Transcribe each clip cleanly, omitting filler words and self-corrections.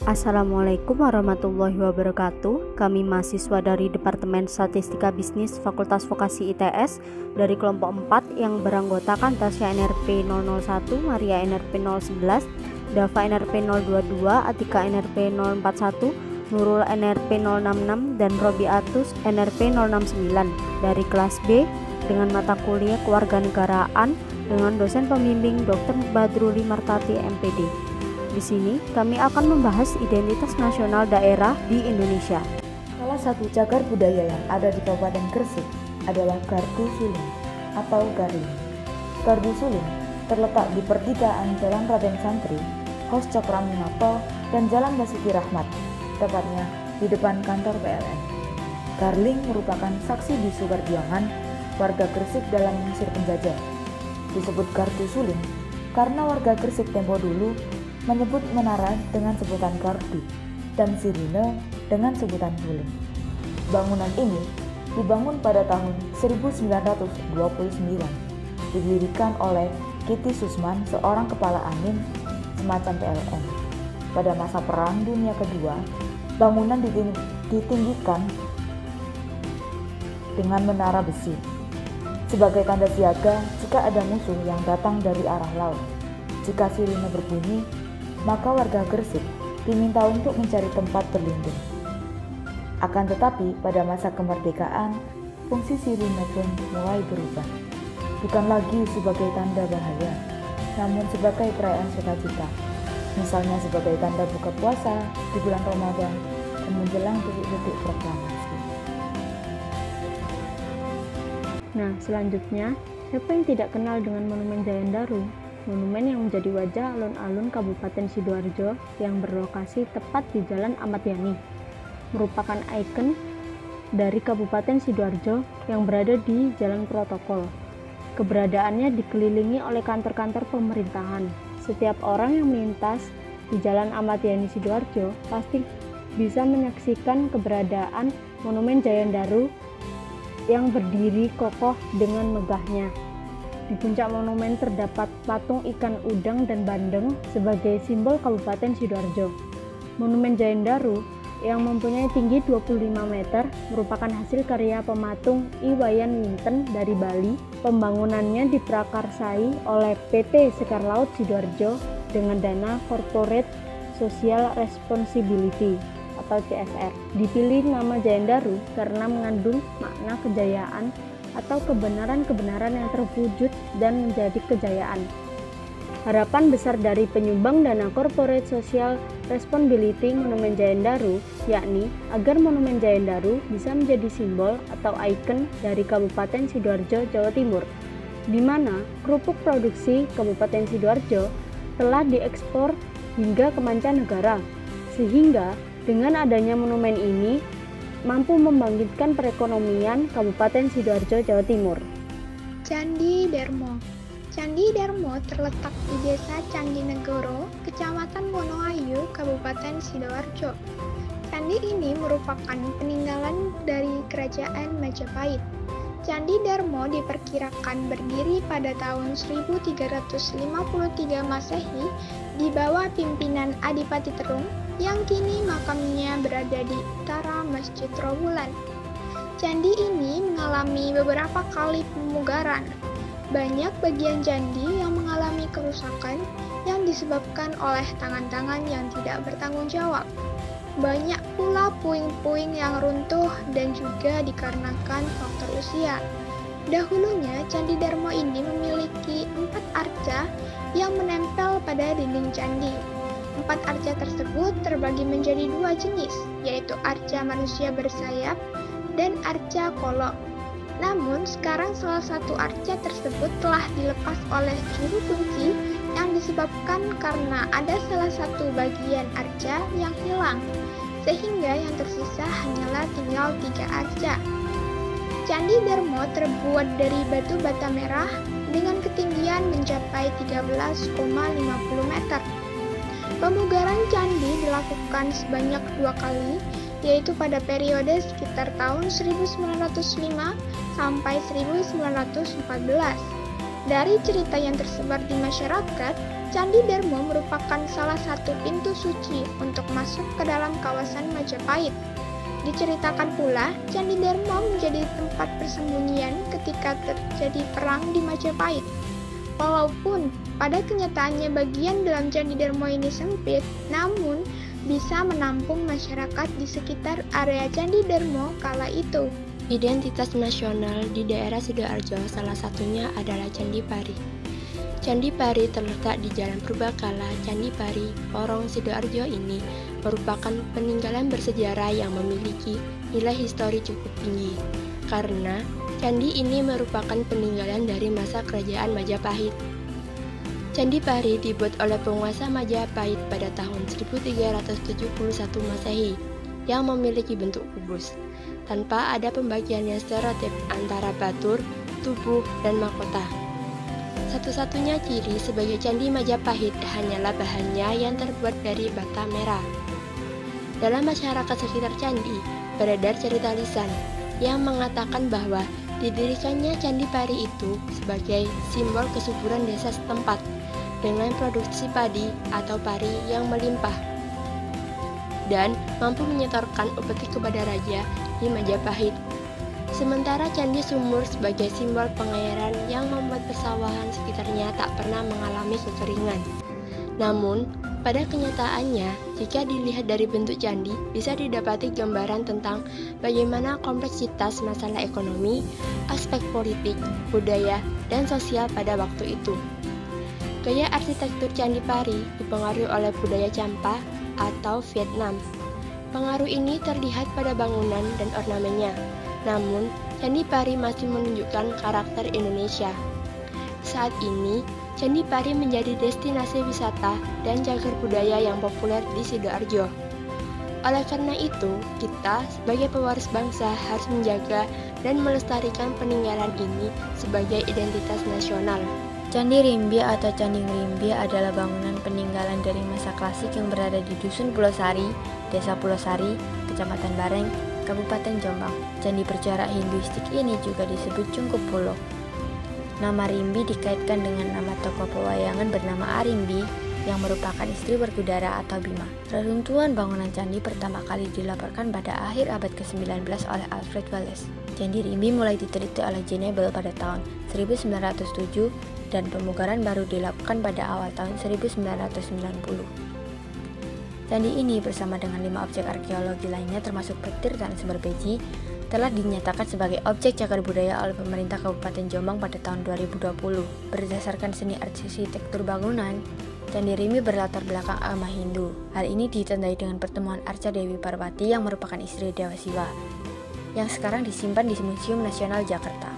Assalamualaikum warahmatullahi wabarakatuh. Kami mahasiswa dari Departemen Statistika Bisnis Fakultas Vokasi ITS dari kelompok 4 yang beranggotakan Tasya NRP 001, Maria NRP 011, Dava NRP 022, Atika NRP 041, Nurul NRP 066, dan Robiatus NRP 069 dari kelas B dengan mata kuliah Kewarganegaraan dengan dosen pembimbing Dr. Badruli Martati MPD. Di sini kami akan membahas identitas nasional daerah di Indonesia. Salah satu cagar budaya yang ada di Kabupaten Gresik adalah Gardu Suling atau Garling. Gardu Suling terletak di pertigaan Jalan Raden Santri, Hos Cakraminato, dan Jalan Basuki Rahmat, tepatnya di depan kantor PLN. Garling merupakan saksi bisu perjuangan warga Gresik dalam mengusir penjajah. Disebut Gardu Suling karena warga Gresik tempo dulu menyebut menara dengan sebutan gardu dan sirine dengan sebutan suling. Bangunan ini dibangun pada tahun 1929, didirikan oleh Kitty Susman, seorang kepala angin semacam PLN. Pada masa Perang Dunia Kedua, bangunan ditinggikan dengan menara besi sebagai tanda siaga jika ada musuh yang datang dari arah laut. Jika sirine berbunyi, maka warga Gresik diminta untuk mencari tempat berlindung. Akan tetapi, pada masa kemerdekaan, fungsi sirine pun mulai berubah. Bukan lagi sebagai tanda bahaya, namun sebagai perayaan sukacita. Misalnya sebagai tanda buka puasa di bulan Ramadan dan menjelang detik-detik proklamasi. Nah, selanjutnya, siapa yang tidak kenal dengan Monumen Jayandaru? Monumen yang menjadi wajah alun-alun Kabupaten Sidoarjo yang berlokasi tepat di Jalan Ahmad Yani, merupakan ikon dari Kabupaten Sidoarjo yang berada di Jalan Protokol. Keberadaannya dikelilingi oleh kantor-kantor pemerintahan. Setiap orang yang melintas di Jalan Ahmad Yani Sidoarjo pasti bisa menyaksikan keberadaan Monumen Jayandaru yang berdiri kokoh dengan megahnya. Di puncak monumen terdapat patung ikan udang dan bandeng sebagai simbol Kabupaten Sidoarjo. Monumen Jayandaru yang mempunyai tinggi 25 meter merupakan hasil karya pematung I Wayan Winten dari Bali. Pembangunannya diprakarsai oleh PT Sekar Laut Sidoarjo dengan dana Corporate Social Responsibility atau CSR. Dipilih nama Jayandaru karena mengandung makna kejayaan atau kebenaran-kebenaran yang terwujud dan menjadi kejayaan. Harapan besar dari penyumbang dana Corporate Social Responsibility Monumen Jayandaru yakni agar Monumen Jayandaru bisa menjadi simbol atau ikon dari Kabupaten Sidoarjo, Jawa Timur, di mana kerupuk produksi Kabupaten Sidoarjo telah diekspor hingga ke mancanegara, sehingga dengan adanya monumen ini mampu membangkitkan perekonomian Kabupaten Sidoarjo, Jawa Timur. Candi Darmo. Candi Darmo terletak di Desa Candinegoro, Kecamatan Wonoayu, Kabupaten Sidoarjo. Candi ini merupakan peninggalan dari Kerajaan Majapahit. Candi Darmo diperkirakan berdiri pada tahun 1353 Masehi di bawah pimpinan Adipati Terung, yang kini makamnya berada di utara Masjid Trowulan. Candi ini mengalami beberapa kali pemugaran. Banyak bagian candi yang mengalami kerusakan yang disebabkan oleh tangan-tangan yang tidak bertanggung jawab. Banyak pula puing-puing yang runtuh dan juga dikarenakan faktor usia. Dahulunya, Candi Darmo ini memiliki 4 arca yang menempel pada dinding candi. 4 arca tersebut terbagi menjadi 2 jenis, yaitu arca manusia bersayap dan arca kolok. Namun, sekarang salah satu arca tersebut telah dilepas oleh juru kunci yang disebabkan karena ada salah satu bagian arca yang hilang, sehingga yang tersisa hanyalah tinggal 3 arca. Candi Darmo terbuat dari batu bata merah dengan ketinggian mencapai 13,50 meter. Pemugaran candi dilakukan sebanyak 2 kali, yaitu pada periode sekitar tahun 1905 sampai 1914. Dari cerita yang tersebar di masyarakat, Candi Dermo merupakan salah satu pintu suci untuk masuk ke dalam kawasan Majapahit. Diceritakan pula, Candi Dermo menjadi tempat persembunyian ketika terjadi perang di Majapahit. Walaupun pada kenyataannya bagian dalam Candi Dermo ini sempit, namun bisa menampung masyarakat di sekitar area Candi Dermo kala itu. Identitas nasional di daerah Sidoarjo salah satunya adalah Candi Pari. Candi Pari terletak di Jalan Purbakala, Candi Pari, Porong, Sidoarjo ini merupakan peninggalan bersejarah yang memiliki nilai histori cukup tinggi, karena candi ini merupakan peninggalan dari masa kerajaan Majapahit. Candi Pari dibuat oleh penguasa Majapahit pada tahun 1371 Masehi yang memiliki bentuk kubus, tanpa ada pembagian yang stereotip antara batur, tubuh, dan mahkota. Satu-satunya ciri sebagai candi Majapahit hanyalah bahannya yang terbuat dari bata merah. Dalam masyarakat sekitar candi, beredar cerita lisan yang mengatakan bahwa didirikannya Candi Pari itu sebagai simbol kesuburan desa setempat dengan produksi padi atau pari yang melimpah dan mampu menyetorkan upeti kepada raja di Majapahit. Sementara Candi Sumur sebagai simbol pengairan yang membuat persawahan sekitarnya tak pernah mengalami kekeringan. Namun, pada kenyataannya, jika dilihat dari bentuk candi, bisa didapati gambaran tentang bagaimana kompleksitas masalah ekonomi, aspek politik, budaya, dan sosial pada waktu itu. Gaya arsitektur Candi Pari dipengaruhi oleh budaya Champa atau Vietnam. Pengaruh ini terlihat pada bangunan dan ornamennya, namun Candi Pari masih menunjukkan karakter Indonesia. Saat ini, Candi Pari menjadi destinasi wisata dan cagar budaya yang populer di Sidoarjo. Oleh karena itu, kita sebagai pewaris bangsa harus menjaga dan melestarikan peninggalan ini sebagai identitas nasional. Candi Rimbi atau Candi Ngrimbi adalah bangunan peninggalan dari masa klasik yang berada di Dusun Pulau Sari, Desa Pulau Sari, Kecamatan Bareng, Kabupaten Jombang. Candi bercorak Hinduistik ini juga disebut Cungkup Pulo. Nama Rimbi dikaitkan dengan nama tokoh pewayangan bernama Arimbi yang merupakan istri Werkudara atau Bima. Reruntuhan bangunan candi pertama kali dilaporkan pada akhir abad ke-19 oleh Alfred Wallace. Candi Rimbi mulai diteliti oleh Jenebel pada tahun 1907 dan pemugaran baru dilakukan pada awal tahun 1990. Candi ini bersama dengan 5 objek arkeologi lainnya termasuk petir dan sumber beji telah dinyatakan sebagai objek cagar budaya oleh pemerintah Kabupaten Jombang pada tahun 2020. Berdasarkan seni arsitektur bangunan, Candi Rimbi berlatar belakang agama Hindu. Hal ini ditandai dengan pertemuan Arca Dewi Parwati yang merupakan istri Dewa Siwa, yang sekarang disimpan di Museum Nasional Jakarta.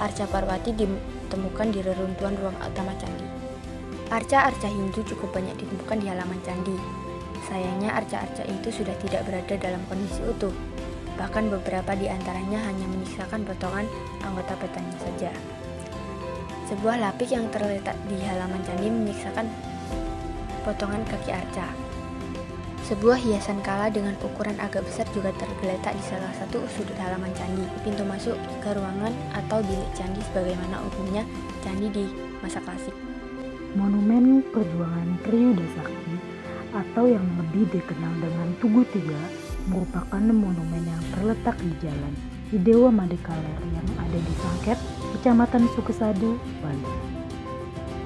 Arca Parwati ditemukan di reruntuhan ruang utama candi. Arca-arca Hindu cukup banyak ditemukan di halaman candi. Sayangnya arca-arca itu sudah tidak berada dalam kondisi utuh. Bahkan beberapa di antaranya hanya menyisakan potongan anggota badannya saja. Sebuah lapik yang terletak di halaman candi menyisakan potongan kaki arca. Sebuah hiasan kala dengan ukuran agak besar juga tergeletak di salah satu sudut halaman candi, pintu masuk ke ruangan atau bilik candi sebagaimana umumnya candi di masa klasik. Monumen Perjuangan Triuda Sakti atau yang lebih dikenal dengan Tugu Tiga merupakan monumen yang terletak di Jalan Idewa Madekaler yang ada di Sangket, Kecamatan Sukesado, Bali.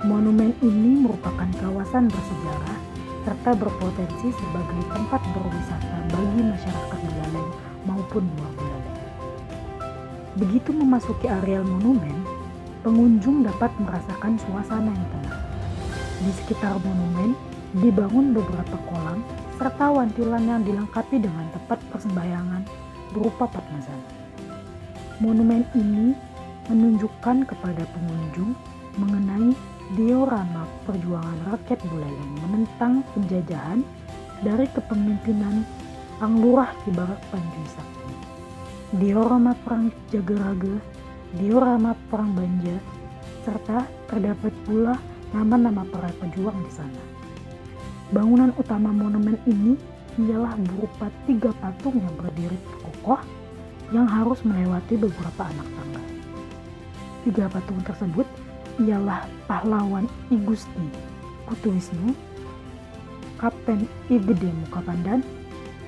Monumen ini merupakan kawasan bersejarah serta berpotensi sebagai tempat berwisata bagi masyarakat Buleleng maupun luar Buleleng. Begitu memasuki areal monumen, pengunjung dapat merasakan suasana yang tenang. Di sekitar monumen dibangun beberapa kolam serta wantilan yang dilengkapi dengan tempat persembahyangan berupa padmasana. Monumen ini menunjukkan kepada pengunjung mengenai diorama perjuangan rakyat Buleleng menentang penjajahan dari kepemimpinan Sang Lurah Ki Barak Panjui Sakti. Diorama perang Jagaraga, diorama perang Banja, serta terdapat pula nama-nama para pejuang di sana. Bangunan utama monumen ini ialah berupa 3 patung yang berdiri kokoh yang harus melewati beberapa anak tangga. Tiga patung tersebut ialah pahlawan I Gusti Kutuwisnu, Kapten I Gede Mukapandan,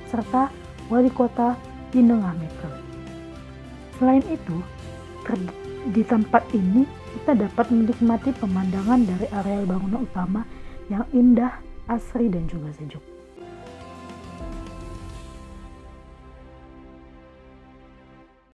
serta Wali Kota I Nengah Metro. Selain itu, di tempat ini kita dapat menikmati pemandangan dari areal bangunan utama yang indah, asri, dan juga sejuk.